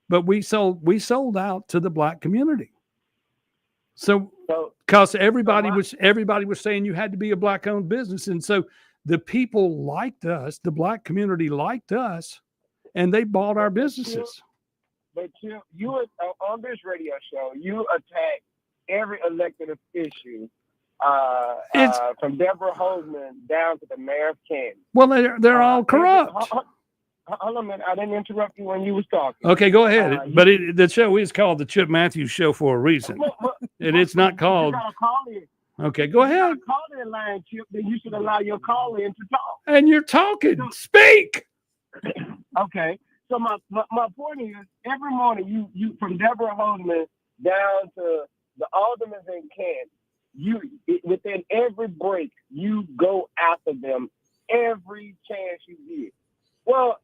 but we sold out to the black community. So, because everybody was saying you had to be a black-owned business, and so the people liked us, the black community liked us, and they bought our businesses. But you on this radio show, you attack every elected official, from Deborah Hosemann down to the mayor of Canton. Well, they're all corrupt. Hold on a minute. I didn't interrupt you when you was talking. Okay, go ahead. But the show is called the Chip Matthews Show for a reason. And it's not called. Okay, go ahead. Call that line, Chip, then you should allow your caller in to talk. And you're talking. Speak. Okay. So my point is, every morning you from Deborah Holzman down to the aldermen in Kent, within every break, you go after them every chance you get. Well,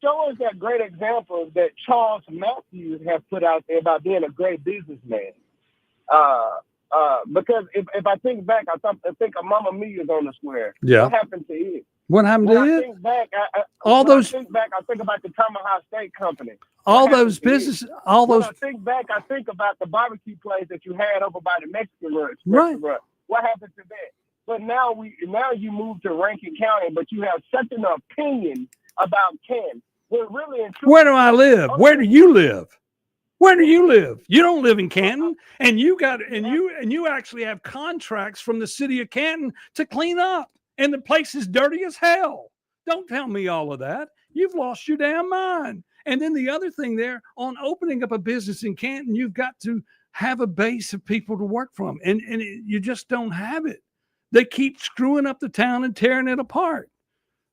show us that great example that Charles Matthews has put out there about being a great businessman. Because if I think back, I think of Mama Mia's on the square. Yeah. What happened to it? What happened When to I it? think back, I think about the Tomahawk Steak Company. All those businesses, all When those. I think back, I think about the barbecue place that you had over by the Mexican Right. restaurant. What happened to that? But now you move to Rankin County, but you have such an opinion about Ken. Well, really and truly, Where do I live? Where do you live? Where do you live? You don't live in Canton, and you actually have contracts from the city of Canton to clean up, and the place is dirty as hell. Don't tell me all of that. You've lost your damn mind. And then the other thing there, on opening up a business in Canton, you've got to have a base of people to work from, and you just don't have it. They keep screwing up the town and tearing it apart.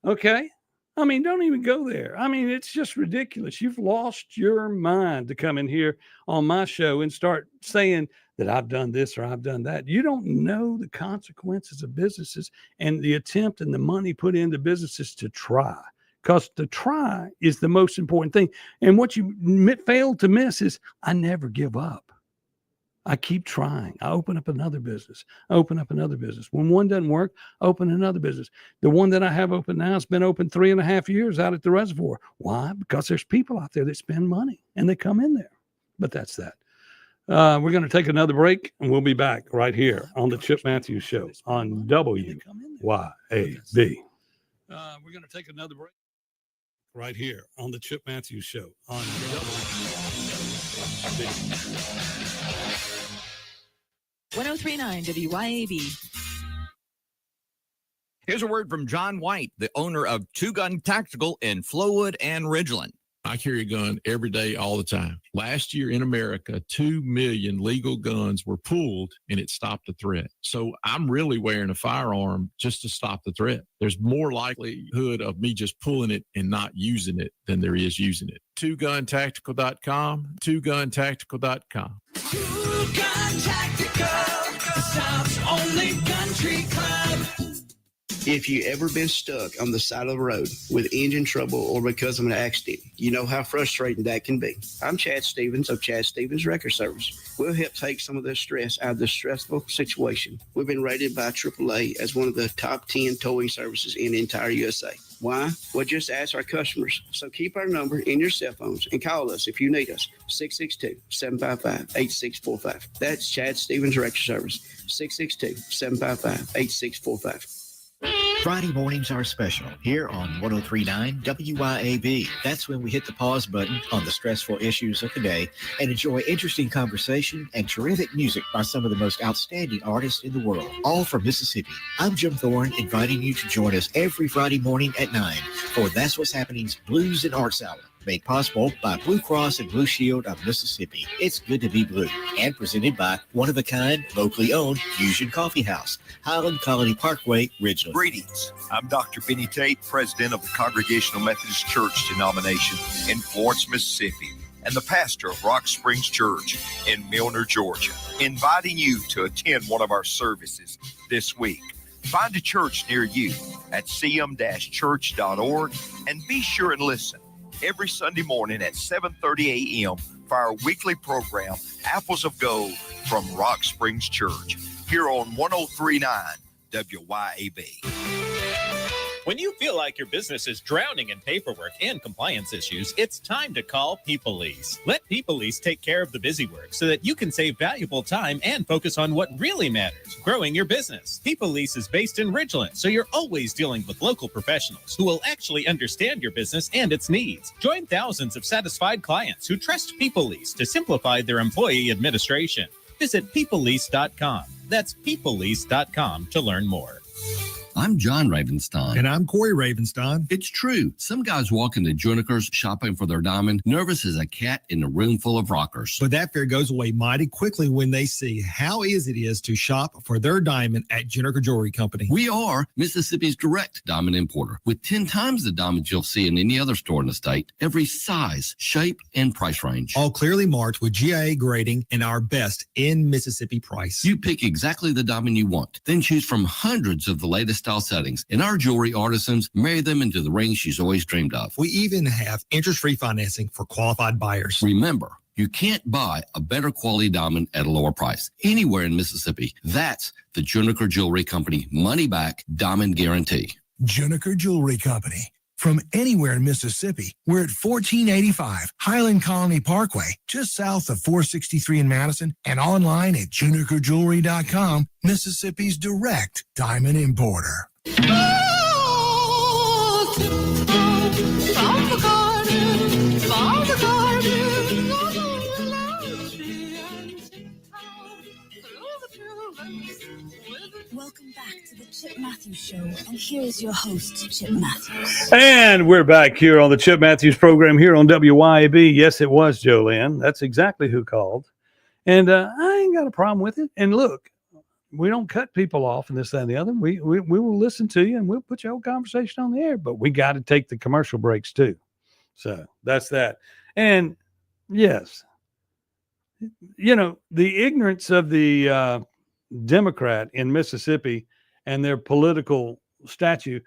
Okay? I mean, don't even go there. I mean, it's just ridiculous. You've lost your mind to come in here on my show and start saying that I've done this or I've done that. You don't know the consequences of businesses and the attempt and the money put into businesses to try, because to try is the most important thing. And what you failed to miss is I never give up. I keep trying. I open up another business. When one doesn't work, open another business. The one that I have open now has been open 3.5 years out at the reservoir. Why? Because there's people out there that spend money and they come in there. But that's that. We're going to take another break and we'll be back right here on the Chip Matthews Show on WYAB. We're going to take another break right here on the Chip Matthews Show on WYAB. 1039 WYAB. Here's a word from John White, the owner of Two Gun Tactical in Flowood and Ridgeland. I carry a gun every day, all the time. Last year in America, 2 million legal guns were pulled and it stopped the threat. So I'm really wearing a firearm just to stop the threat. There's more likelihood of me just pulling it and not using it than there is using it. TwoGunTactical.com, TwoGunTactical.com. Two Gun Tactical, the South's only country club. If you ever been stuck on the side of the road with engine trouble or because of an accident, you know how frustrating that can be. I'm Chad Stevens of Chad Stevens Wrecker Service. We'll help take some of the stress out of this stressful situation. We've been rated by AAA as one of the top 10 towing services in the entire USA. Why? Well, just ask our customers. So keep our number in your cell phones and call us if you need us. 662-755-8645. That's Chad Stevens Wrecker Service. 662-755-8645. Friday mornings are special here on 1039 WYAB. That's when we hit the pause button on the stressful issues of the day and enjoy interesting conversation and terrific music by some of the most outstanding artists in the world, all from Mississippi. I'm Jim Thorne, inviting you to join us every Friday morning at 9 for That's What's Happening's Blues and Arts Hour, made possible by Blue Cross and Blue Shield of Mississippi. It's good to be blue, and presented by one-of-a-kind, locally owned Fusion Coffee House, Highland Colony Parkway, Ridgeland. Greetings. I'm Dr. Benny Tate, president of the Congregational Methodist Church denomination in Florence, Mississippi, and the pastor of Rock Springs Church in Milner, Georgia, inviting you to attend one of our services this week. Find a church near you at cm-church.org and be sure and listen every Sunday morning at 7:30 a.m. for our weekly program, Apples of Gold from Rock Springs Church, here on 1039 WYAB. When you feel like your business is drowning in paperwork and compliance issues, it's time to call PeopleLease. Let PeopleLease take care of the busy work so that you can save valuable time and focus on what really matters, growing your business. PeopleLease is based in Ridgeland, so you're always dealing with local professionals who will actually understand your business and its needs. Join thousands of satisfied clients who trust PeopleLease to simplify their employee administration. Visit PeopleLease.com. That's PeopleLease.com to learn more. I'm John Ravenstein. And I'm Corey Ravenstein. It's true. Some guys walk into Juniker's shopping for their diamond, nervous as a cat in a room full of rockers. But that fear goes away mighty quickly when they see how easy it is to shop for their diamond at Juniker Jewelry Company. We are Mississippi's direct diamond importer with 10 times the diamonds you'll see in any other store in the state, every size, shape, and price range. All clearly marked with GIA grading and our best in Mississippi price. You pick exactly the diamond you want, then choose from hundreds of the latest style settings, and our jewelry artisans marry them into the ring she's always dreamed of. We even have interest-free financing for qualified buyers. Remember, you can't buy a better quality diamond at a lower price anywhere in Mississippi. That's the Juniker Jewelry Company money-back diamond guarantee. Juniker Jewelry Company. From anywhere in Mississippi, we're at 1485 Highland Colony Parkway, just south of 463 in Madison, and online at junikerjewelry.com, Mississippi's direct diamond importer. Welcome back to the Chip Matthews Show, and here is your host, Chip Matthews. And we're back here on the Chip Matthews program here on WYAB. Yes, it was Jolynn. That's exactly who called. And I ain't got a problem with it. And look, we don't cut people off and this, that, and the other. We will listen to you and we'll put your whole conversation on the air, but we got to take the commercial breaks too. So that's that. And yes, you know, the ignorance of the Democrat in Mississippi and their political statue,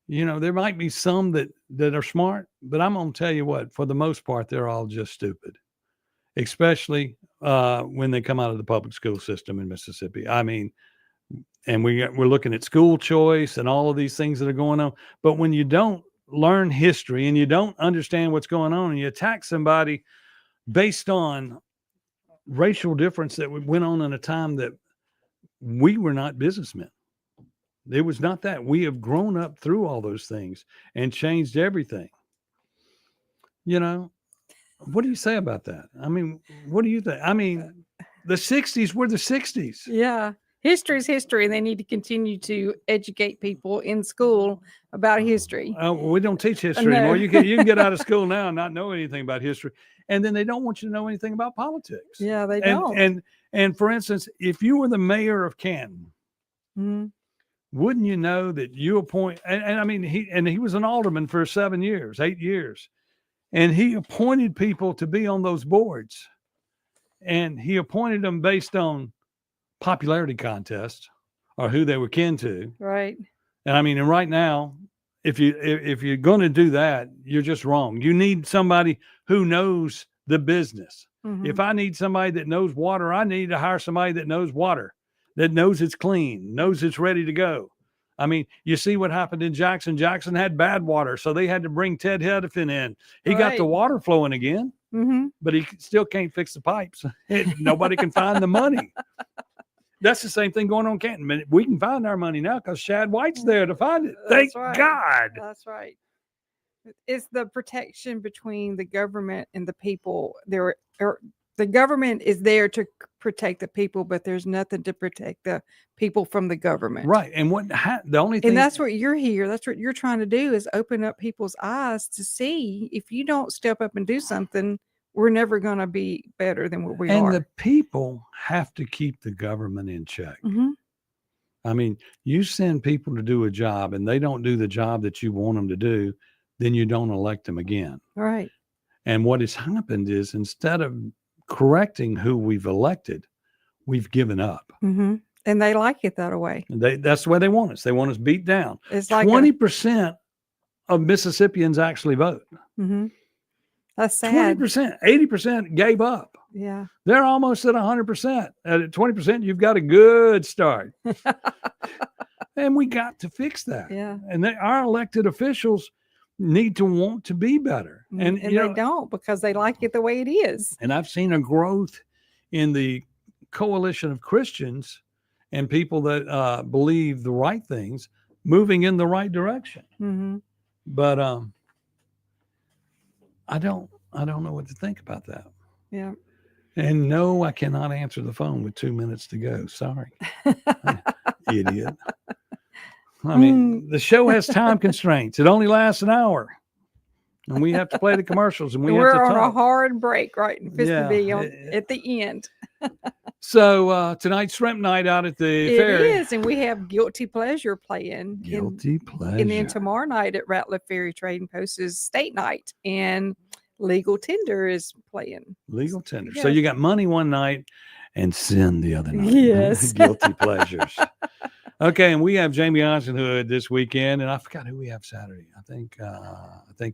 you know, there might be some that are smart, but I'm going to tell you what, for the most part, they're all just stupid, especially when they come out of the public school system in Mississippi. I mean, and we're looking at school choice and all of these things that are going on. But when you don't learn history and you don't understand what's going on and you attack somebody based on racial difference that went on in a time that we were not businessmen. It was not that. We have grown up through all those things and changed everything. You know, what do you say about that? I mean, what do you think? I mean, the 60s were the 60s. Yeah. History is history, and they need to continue to educate people in school about history. We don't teach history anymore. You can get out of school now and not know anything about history. And then they don't want you to know anything about politics. Yeah, they don't. And for instance, if you were the mayor of Canton, wouldn't you know that you appoint, and I mean, he was an alderman for 8 years, and he appointed people to be on those boards, and he appointed them based on popularity contest or who they were kin to. Right. And I mean, and right now, if you're going to do that, you're just wrong. You need somebody who knows the business. If I need somebody that knows water, I need to hire somebody that knows water, that knows it's clean, knows it's ready to go. I mean, you see what happened in Jackson. Jackson had bad water, so they had to bring Ted Hedefin in. He got the water flowing again, but he still can't fix the pipes. Nobody can find the money. That's the same thing going on in Canton. We can find our money now because Shad White's there to find it. Thank God. That's right. It's the protection between the government and the people. The government is there to protect the people, but there's nothing to protect the people from the government. Right. And the only thing. And that's what you're here. That's what you're trying to do, is open up people's eyes to see, if you don't step up and do something, we're never going to be better than what we are. And the people have to keep the government in check. I mean, you send people to do a job and they don't do the job that you want them to do, then you don't elect them again. Right. And what has happened is, instead of correcting who we've elected, we've given up. And they like it that way. That's the way they want us. They want us beat down. It's like 20% of Mississippians actually vote. That's sad. 20%, 80% gave up. Yeah. They're almost at 100%. At 20%, you've got a good start. And we got to fix that. Yeah. And our elected officials need to want to be better. And they don't, because they like it the way it is. And I've seen a growth in the coalition of Christians and people that believe the right things moving in the right direction. But I don't know what to think about that. Yeah. And no, I cannot answer the phone with 2 minutes to go. Sorry. Idiot. I mean, the show has time constraints. It only lasts an hour. And we have to play the commercials and We're have to on talk. a hard break right in Yeah. at the end. So tonight's shrimp night out at the It ferry. is, and we have Guilty Pleasure playing. Guilty Pleasure. And then tomorrow night at Ratliff Ferry Trading Post is state night, and Legal Tender is playing. Legal Tender. Yeah. So you got Money one night and Sin the other night. Yes. Guilty Pleasures. Okay, and we have Jamie Eisenhood this weekend, and I forgot who we have Saturday. I think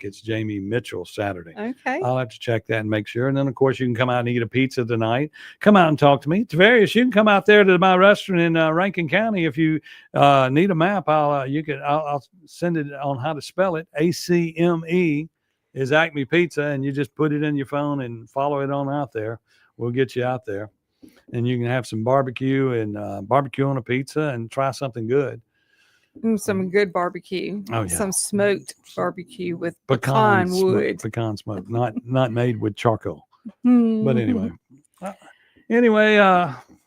it's Jamie Mitchell Saturday. Okay. I'll have to check that and make sure. And then, of course, you can come out and eat a pizza tonight. Come out and talk to me. Tavarius, you can come out there to my restaurant in Rankin County if you need a map. I'll send it on how to spell it. ACME is Acme Pizza, and you just put it in your phone and follow it on out there. We'll get you out there. And you can have some barbecue and barbecue on a pizza and try something good. Some good barbecue. Oh, yeah. Some smoked barbecue with pecan wood. Pecan smoke, not made with charcoal. Hmm. But anyway,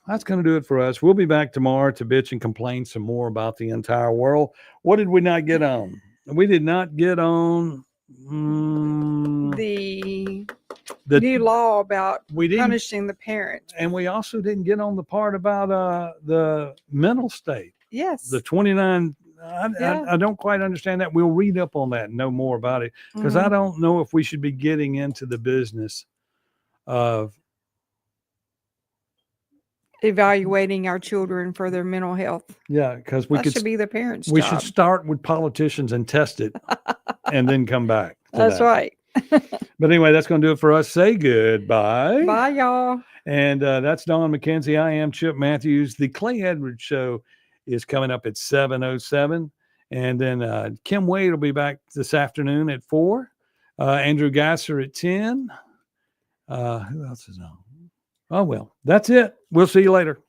that's going to do it for us. We'll be back tomorrow to bitch and complain some more about the entire world. What did we not get on? We did not get on The new law about we didn't- punishing the parent. and we also didn't get on the part about the mental state. Yes. The 29. Yeah. I don't quite understand that. We'll read up on that and know more about it, because I Mhm. don't know if we should be getting into the business of Evaluating our children for their mental health. because we That could should be the parents' we job. should start with politicians and test it and then come back to That's that. right. But anyway, that's going to do it for us. Say goodbye. Bye, y'all. And that's Dawn McKenzie. I am Chip Matthews. The Clay Edwards Show is coming up at 7:07. And then Kim Wade will be back this afternoon at 4. Andrew Gasser at 10. Who else is on? Oh, well, that's it. We'll see you later.